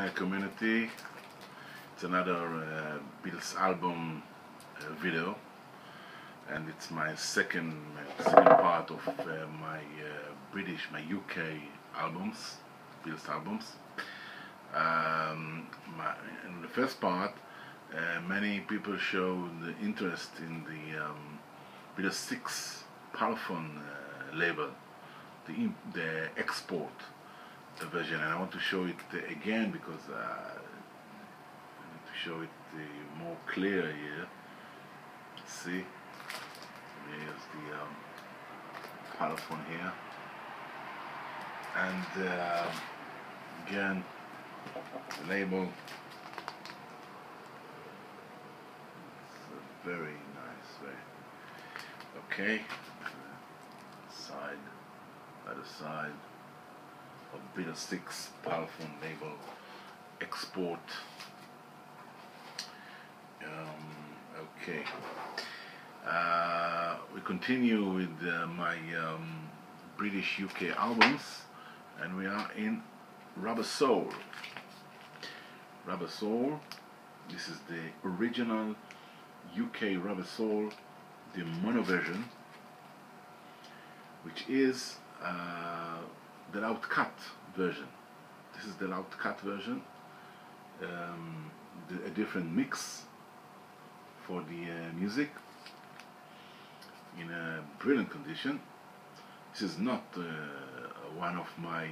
Hi community, it's another Beatles album video, and it's my second part of my my UK albums, Beatles albums. In the first part, many people showed interest in the Beatles 6 Parlophone label, the export version, and I want to show it again because I need to show it more clear here. See, here's the Parlophone here, and again the label. It's a very nice way. Okay, side by the side of Beatles 6 Parlophone label export. Okay, we continue with my British UK albums, and we are in Rubber Soul. Rubber Soul, this is the original UK Rubber Soul, the mono version, which is the loud cut version. This is the loud cut version, a different mix for the music in a brilliant condition. This is not one of my,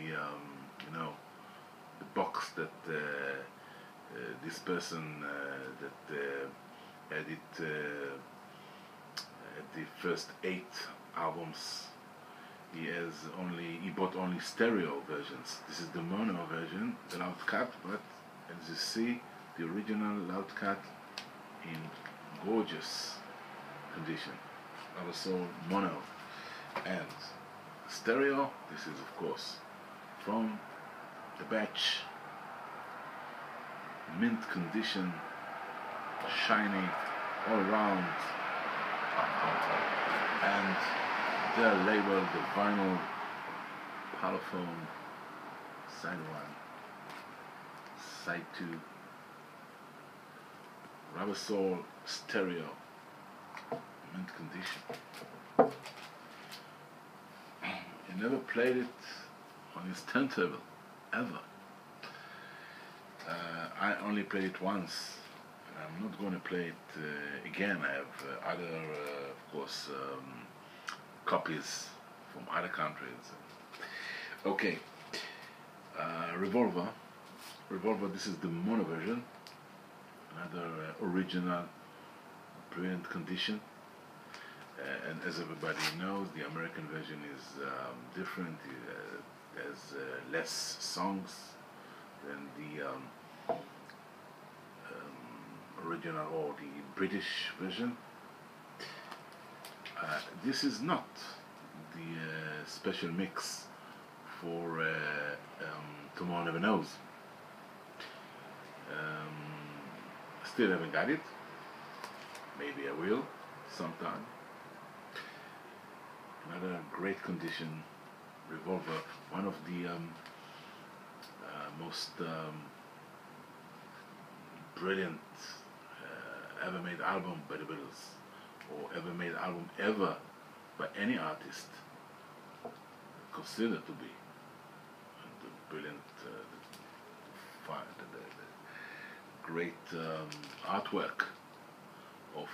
the box that this person that had it at the first 8 albums. He bought only stereo versions. This is the mono version, the loud cut, but as you see, the original loud cut in gorgeous condition. Rubber Soul mono and stereo. This is of course from the batch, mint condition, shiny all around, and they're labeled the vinyl Parlophone side 1, side 2, Rubber Soul stereo, mint condition. He never played it on his turntable, ever. I only played it once. I'm not going to play it again. I have other, of course, copies from other countries. Okay, Revolver, this is the mono version, another original, brilliant condition, and as everybody knows, the American version is different. It has less songs than the original or the British version. This is not the special mix for Tomorrow Never Knows. Still haven't got it. Maybe I will sometime. Another great condition Revolver, one of the most brilliant ever made album by the Beatles, or ever made album ever by any artist considered to be. And the brilliant, the great artwork of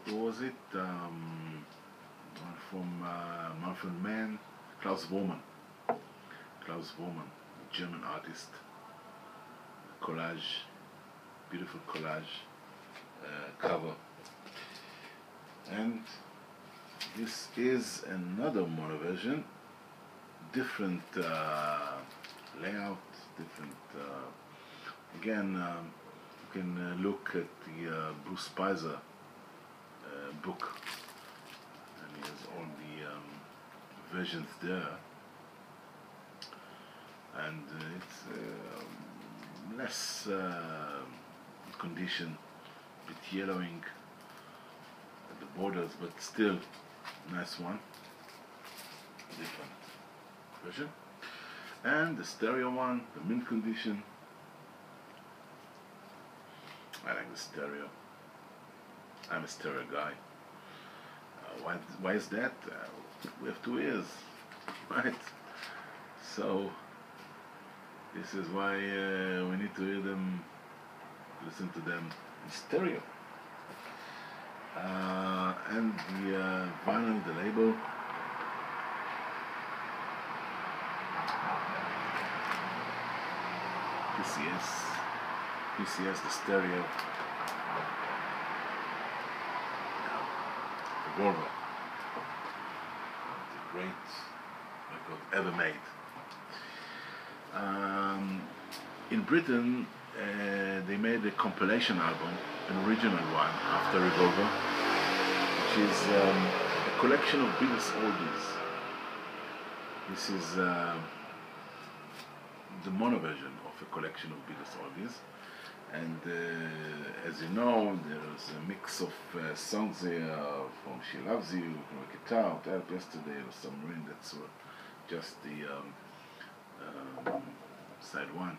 who was it? From Manfred Mann, Klaus Voormann, German artist. Collage, beautiful collage cover, and this is another mono version, different layout, different. Again, you can look at the Bruce Spicer book, and he has all the versions there, and it's less condition, a bit yellowing at the borders, but still nice one, different. version. And the stereo one, the mint condition. I like the stereo. I'm a stereo guy. Why is that? We have 2 ears, right? So this is why we need to hear them, listen to them in stereo. And the vinyl, the label. PCS, the stereo. The Volvo. The great record ever made. In Britain, they made a compilation album, an original one, after Revolver, which is a collection of Beatles oldies. This is the mono version of a collection of Beatles oldies. And as you know, there's a mix of songs here from She Loves You, Work It Out, Help Yesterday, or Submarine. That's just the side one.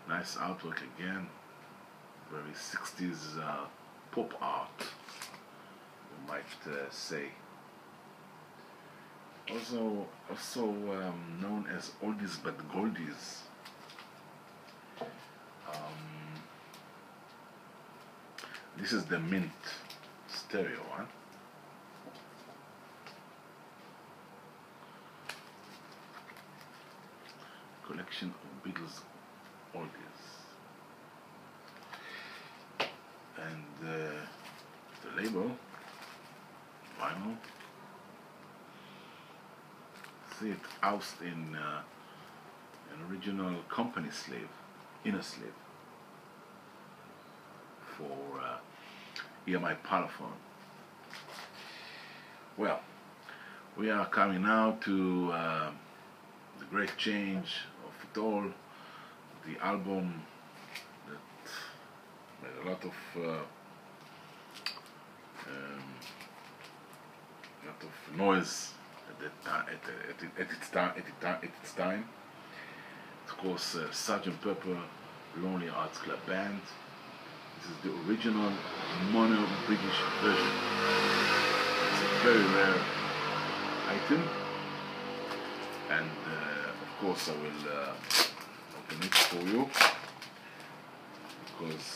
Nice artwork again, very 60s pop art, you might say. Also known as Oldies but Goldies. This is the mint stereo one. Collection of Beatles oldies. And the label, vinyl. See it housed in an original company sleeve, inner sleeve, for EMI Parlophone. Well, we are coming now to the great change of it all, the album that made a lot of noise at its time. Of course, Sgt. Pepper Lonely Hearts Club Band. This is the original mono British version. It's a very rare item, and of course I will open it for you, because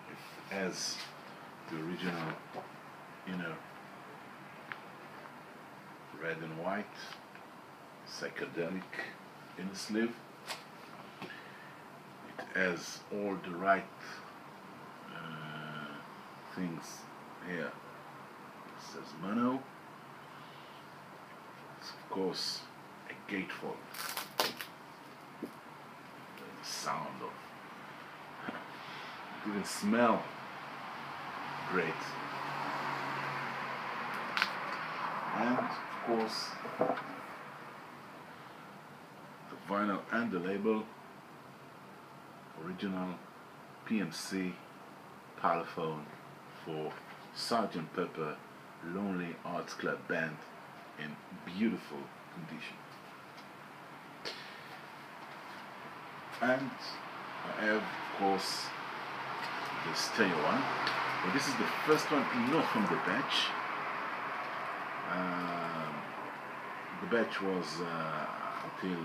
it has the original inner red and white psychedelic inner sleeve. It has all the right things here. It says mono. It's of course a gatefold. The sound of it even smell great. And of course the vinyl and the label, original PMC Parlophone for Sgt. Pepper Lonely Hearts Club Band in beautiful condition. And I have, of course, the stereo one. But this is the first one not from the batch. The batch was until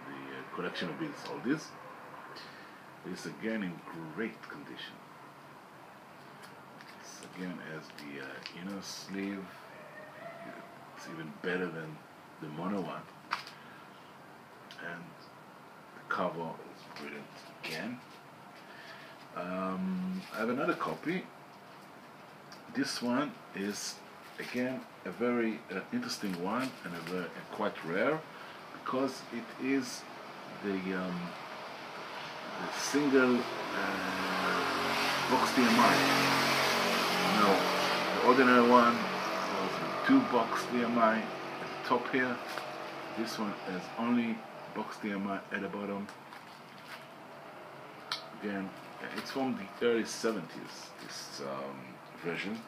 the collection of Beatles oldies. This again in great condition. This again has the inner sleeve. It's even better than the mono one. And the cover is brilliant again. I have another copy. This one is again a very interesting one, and quite rare, because it is the single box DMI. No, the ordinary one was with 2 box DMI at the top here. This one has only box DMI at the bottom. Again, it's from the early 70s, this version.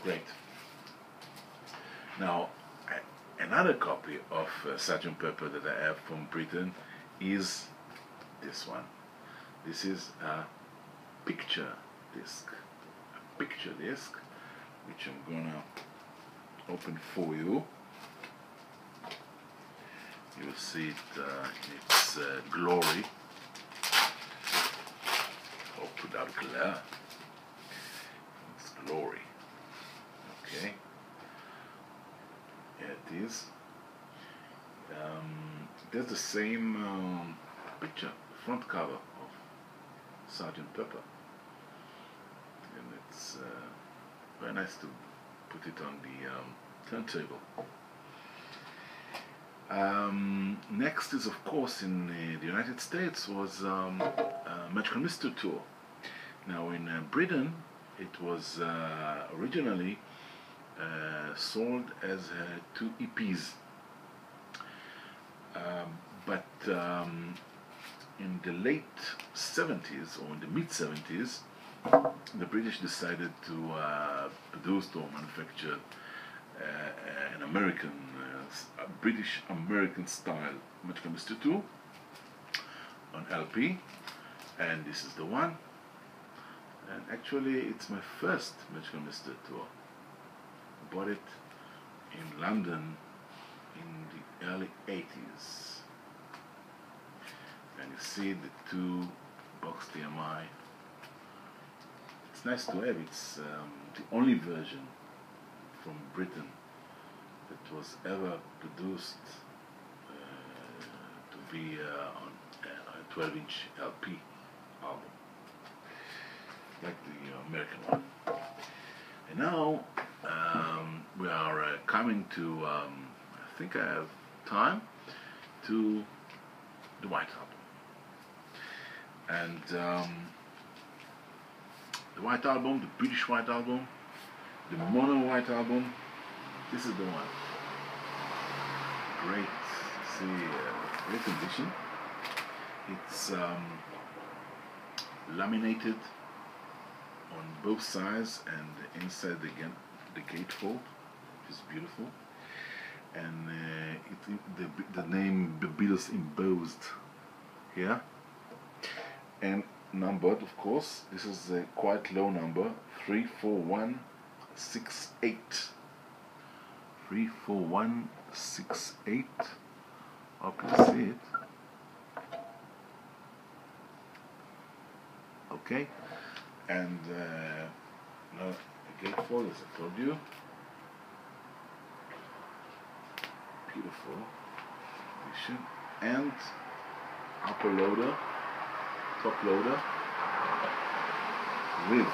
Great. Now, another copy of Sgt. Pepper that I have from Britain is this one. This is a picture disc. A picture disc, which I'm gonna open for you. You'll see it in its glory. Hope without glare. Its glory. Okay. Here it is. There's the same picture, front cover of Sgt. Pepper. And it's very nice to put it on the turntable. Next is, of course, in the United States was Magical Mystery Tour. Now in Britain it was originally sold as 2 EPs, but in the late 70s or in the mid 70s the British decided to produce or manufacture an American, British American style Magical Mystery Tour on LP, and this is the one. And actually it's my first Magical Mystery Tour. I bought it in London in the early 80s. And you see the 2 box TMI. It's nice to have. It's the only version from Britain that was ever produced to be on a 12-inch LP album, like the American one. And now we are coming to, I think I have time, to the White Album. And the White Album, the British White Album, the Mono White Album, this is the one. Great, see, great condition. It's laminated on both sides and inside the gatefold, which is beautiful. And the name The Beatles embossed here, and numbered, of course. This is a quite low number, 34168. 34168. Hope you see it. Okay, and now the gatefold, as I told you. Beautiful condition. And upper loader, top loader with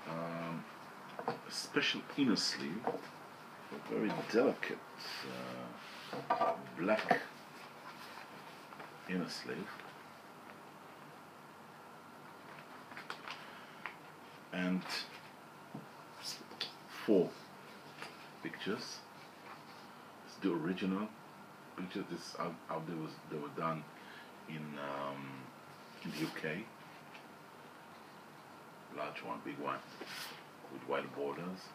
a special inner sleeve, a very delicate black inner sleeve, and 4 pictures. It's the original pictures. This how they were done in the UK. Large one, big one, with white borders.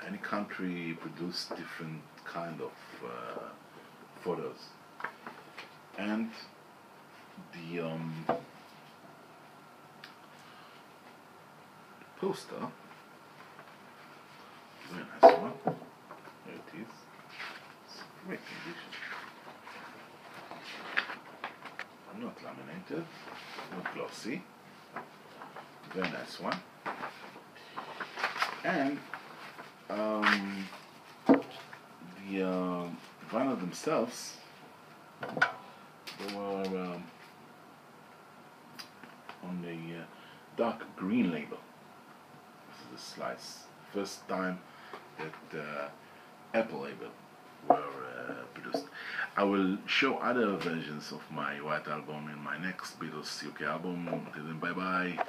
Any country produced different kind of photos, and the poster, very nice one. There it is. It's great condition. Not laminated, not glossy. Very nice one. And the vinyl themselves, they were on the dark green label. This is a slice. First time that Apple label were produced. I will show other versions of my White Album in my next Beatles UK album. Until then, bye bye.